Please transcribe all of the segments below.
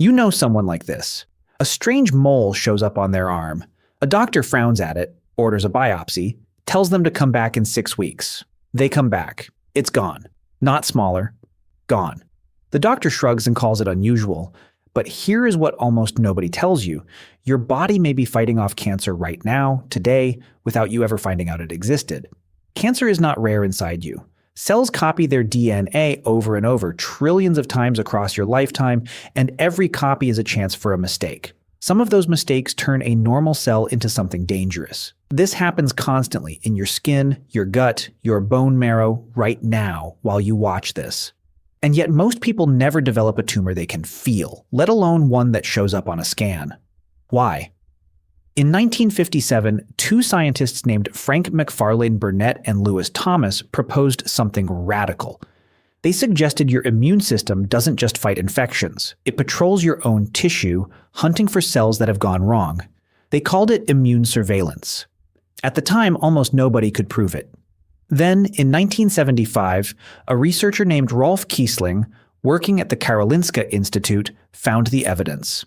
You know someone like this. A strange mole shows up on their arm. A doctor frowns at it, orders a biopsy, tells them to come back in 6 weeks. They come back. It's gone. Not smaller. Gone. The doctor shrugs and calls it unusual. But here is what almost nobody tells you. Your body may be fighting off cancer right now, today, without you ever finding out it existed. Cancer is not rare inside you. Cells copy their DNA over and over, trillions of times across your lifetime, and every copy is a chance for a mistake. Some of those mistakes turn a normal cell into something dangerous. This happens constantly in your skin, your gut, your bone marrow, right now, while you watch this. And yet most people never develop a tumor they can feel, let alone one that shows up on a scan. Why? In 1957, two scientists named Frank McFarlane Burnett and Lewis Thomas proposed something radical. They suggested your immune system doesn't just fight infections. It patrols your own tissue, hunting for cells that have gone wrong. They called it immune surveillance. At the time, almost nobody could prove it. Then, in 1975, a researcher named Rolf Kiesling, working at the Karolinska Institute, found the evidence.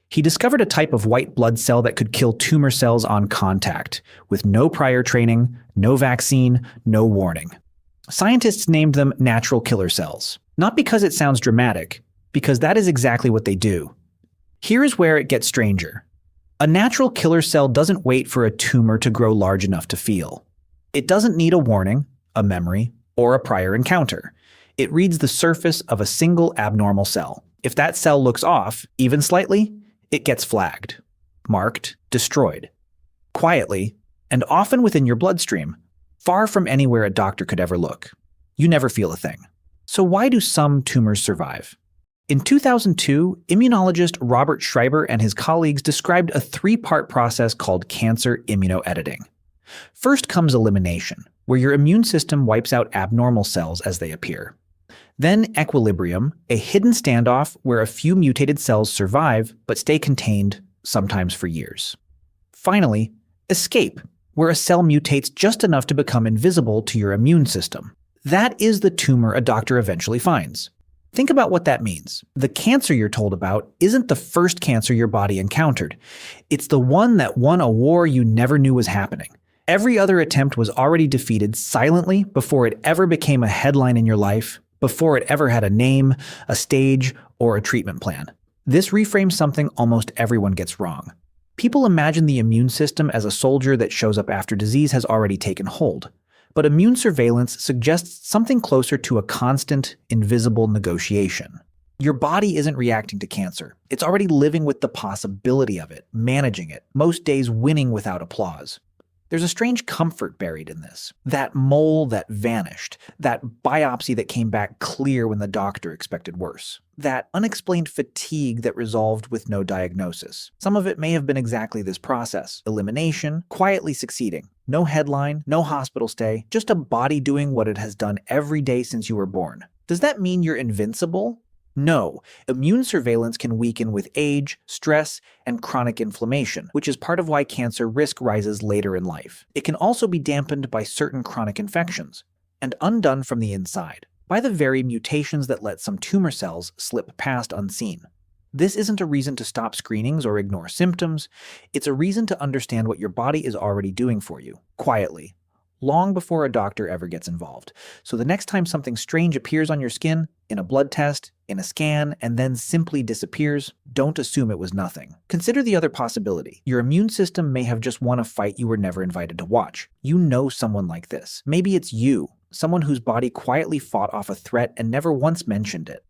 He discovered a type of white blood cell that could kill tumor cells on contact, with no prior training, no vaccine, no warning. Scientists named them natural killer cells. Not because it sounds dramatic, because that is exactly what they do. Here is where it gets stranger. A natural killer cell doesn't wait for a tumor to grow large enough to feel. It doesn't need a warning, a memory, or a prior encounter. It reads the surface of a single abnormal cell. If that cell looks off, even slightly, it gets flagged, marked, destroyed. Quietly, and often within your bloodstream, far from anywhere a doctor could ever look. You never feel a thing. So why do some tumors survive? In 2002, immunologist Robert Schreiber and his colleagues described a 3-part process called cancer immunoediting. First comes elimination, where your immune system wipes out abnormal cells as they appear. Then equilibrium, a hidden standoff where a few mutated cells survive but stay contained, sometimes for years. Finally, escape, where a cell mutates just enough to become invisible to your immune system. That is the tumor a doctor eventually finds. Think about what that means. The cancer you're told about isn't the first cancer your body encountered. It's the one that won a war you never knew was happening. Every other attempt was already defeated silently before it ever became a headline in your life, before it ever had a name, a stage, or a treatment plan. This reframes something almost everyone gets wrong. People imagine the immune system as a soldier that shows up after disease has already taken hold. But immune surveillance suggests something closer to a constant, invisible negotiation. Your body isn't reacting to cancer. It's already living with the possibility of it, managing it, most days winning without applause. There's a strange comfort buried in this. That mole that vanished, that biopsy that came back clear when the doctor expected worse, that unexplained fatigue that resolved with no diagnosis. Some of it may have been exactly this process. Elimination, quietly succeeding. No headline, no hospital stay, just a body doing what it has done every day since you were born. Does that mean you're invincible? No, immune surveillance can weaken with age, stress, and chronic inflammation, which is part of why cancer risk rises later in life. It can also be dampened by certain chronic infections, and undone from the inside, by the very mutations that let some tumor cells slip past unseen. This isn't a reason to stop screenings or ignore symptoms. It's a reason to understand what your body is already doing for you, quietly, long before a doctor ever gets involved. So the next time something strange appears on your skin, in a blood test, in a scan, and then simply disappears, don't assume it was nothing. Consider the other possibility. Your immune system may have just won a fight you were never invited to watch. You know someone like this. Maybe it's you, someone whose body quietly fought off a threat and never once mentioned it.